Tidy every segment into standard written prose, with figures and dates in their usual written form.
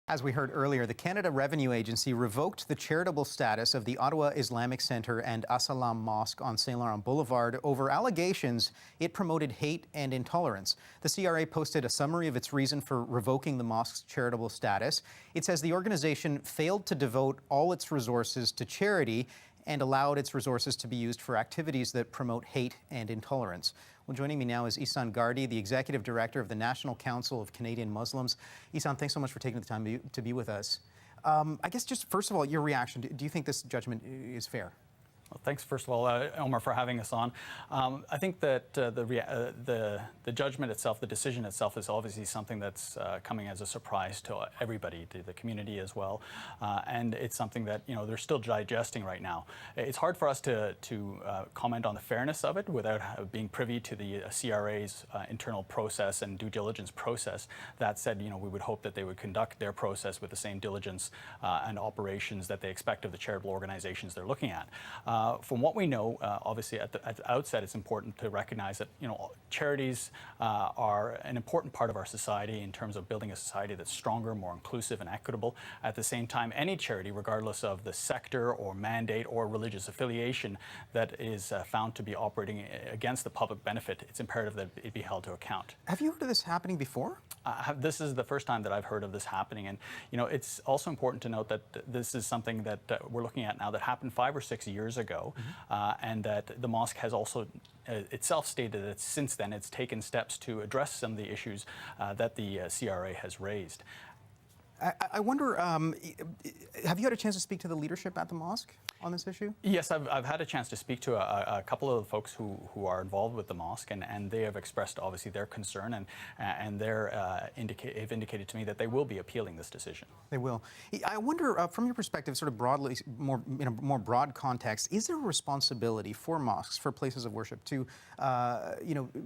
As we heard earlier, the Canada Revenue Agency revoked the charitable status of the Ottawa Islamic Centre and Ihsaan Mosque on St. Laurent Boulevard over allegations it promoted hate and intolerance. The CRA posted a summary of its reason for revoking the mosque's charitable status. It says the organization failed to devote all its resources to charity and allowed its resources to be used for activities that promote hate and intolerance. Well, joining me now is Ihsaan Gardee, the Executive Director of the National Council of Canadian Muslims. Ihsaan, thanks so much for taking the time to be with us. I guess just first of all, your reaction. Do you think this judgment is fair? Well, thanks, first of all, Omar, for having us on. I think that the judgment itself, the decision itself, is obviously something that's coming as a surprise to everybody, to the community as well, and it's something that they're still digesting right now. It's hard for us to comment on the fairness of it without being privy to the CRA's internal process and due diligence process. That said, we would hope that they would conduct their process with the same diligence and operations that they expect of the charitable organizations they're looking at. From what we know, obviously at the outset, it's important to recognize that charities are an important part of our society in terms of building a society that's stronger, more inclusive, and equitable. At the same time, any charity, regardless of the sector or mandate or religious affiliation that is found to be operating against the public benefit, it's imperative that it be held to account. Have you heard of this happening before? This is the first time that I've heard of this happening, and it's also important to note that this is something that we're looking at now that happened 5 or 6 years ago, and that the mosque has also itself stated that since then it's taken steps to address some of the issues that the CRA has raised. I wonder, have you had a chance to speak to the leadership at the mosque on this issue? Yes, I've had a chance to speak to a couple of the folks who are involved with the mosque, and they have expressed obviously their concern, and they've indicated to me that they will be appealing this decision. They will. I wonder, from your perspective, sort of broadly, in a more broad context, is there a responsibility for mosques, for places of worship, to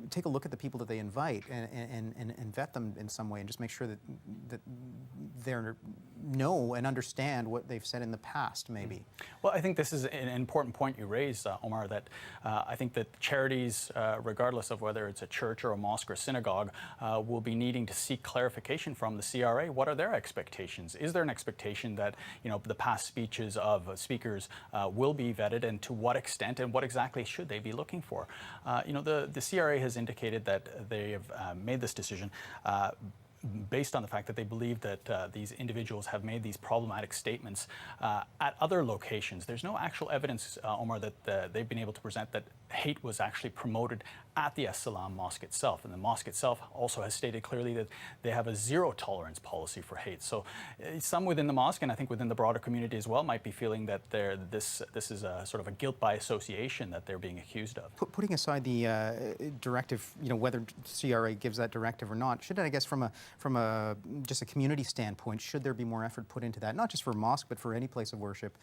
take a look at the people that they invite and vet them in some way, and just make sure that they know and understand what they've said in the past, maybe? Well, I think this is an important point you raise, Omar, that I think that charities, regardless of whether it's a church or a mosque or a synagogue, will be needing to seek clarification from the CRA. What are their expectations? Is there an expectation that the past speeches of speakers will be vetted, and to what extent, and what exactly should they be looking for? The CRA has indicated that they have made this decision based on the fact that they believe that these individuals have made these problematic statements at other locations. There's no actual evidence, Omar, that they've been able to present that hate was actually promoted at the Ihsaan Mosque itself. And the mosque itself also has stated clearly that they have a zero tolerance policy for hate. So some within the mosque, and I think within the broader community as well, might be feeling that this is a sort of a guilt by association that they're being accused of. Putting aside the directive, whether CRA gives that directive or not, should, I guess, from just a community standpoint, should there be more effort put into that, not just for mosque, but for any place of worship,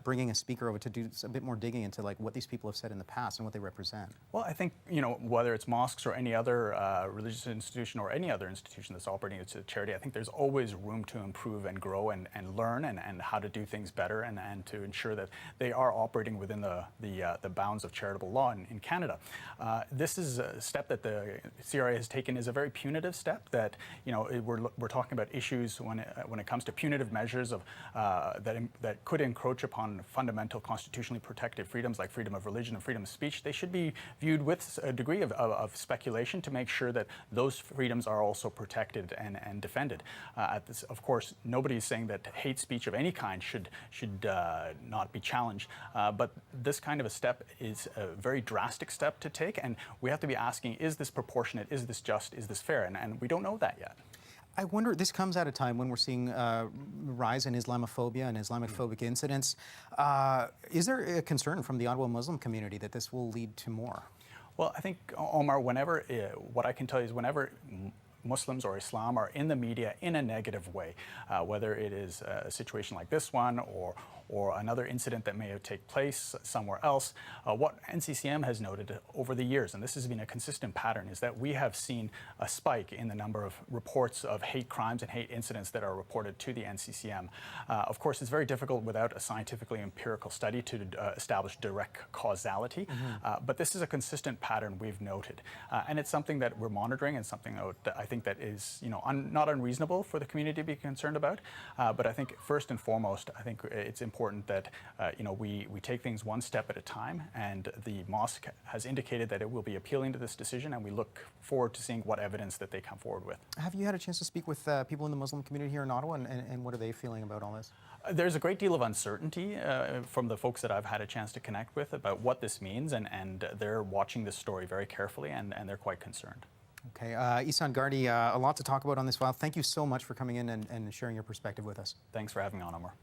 bringing a speaker over to do a bit more digging into what these people have said in the past and what they represent? Well, I think, whether it's mosques or any other religious institution or any other institution that's operating as a charity, I think there's always room to improve and grow and learn and how to do things better and to ensure that they are operating within the bounds of charitable law in Canada. This is a step that the CRA has taken is a very punitive step that, we're talking about issues when it comes to punitive measures of that could encroach upon fundamental constitutionally protected freedoms like freedom of religion and freedom of speech. They should be viewed with a degree of speculation to make sure that those freedoms are also protected and defended. Of course, nobody is saying that hate speech of any kind should not be challenged, but this kind of a step is a very drastic step to take, and we have to be asking, is this proportionate, is this just, is this fair? And we don't know that yet. I wonder, this comes at a time when we're seeing rise in Islamophobia and Islamophobic incidents. Is there a concern from the Ottawa Muslim community that this will lead to more? Well, I think, Omar, what I can tell you is whenever Muslims or Islam are in the media in a negative way, whether it is a situation like this one or another incident that may have taken place somewhere else, what NCCM has noted over the years, and this has been a consistent pattern, is that we have seen a spike in the number of reports of hate crimes and hate incidents that are reported to the NCCM. Of course, it's very difficult without a scientifically empirical study to establish direct causality, but this is a consistent pattern we've noted, and it's something that we're monitoring and something that I think think that is, not unreasonable for the community to be concerned about. But I think first and foremost, I think it's important that we take things one step at a time. And the mosque has indicated that it will be appealing to this decision, and we look forward to seeing what evidence that they come forward with. Have you had a chance to speak with people in the Muslim community here in Ottawa, and what are they feeling about all this? There's a great deal of uncertainty from the folks that I've had a chance to connect with about what this means, and they're watching this story very carefully, and they're quite concerned. Okay, Ihsaan, Gardee, a lot to talk about on this file. Thank you so much for coming in and sharing your perspective with us. Thanks for having me on, Omar.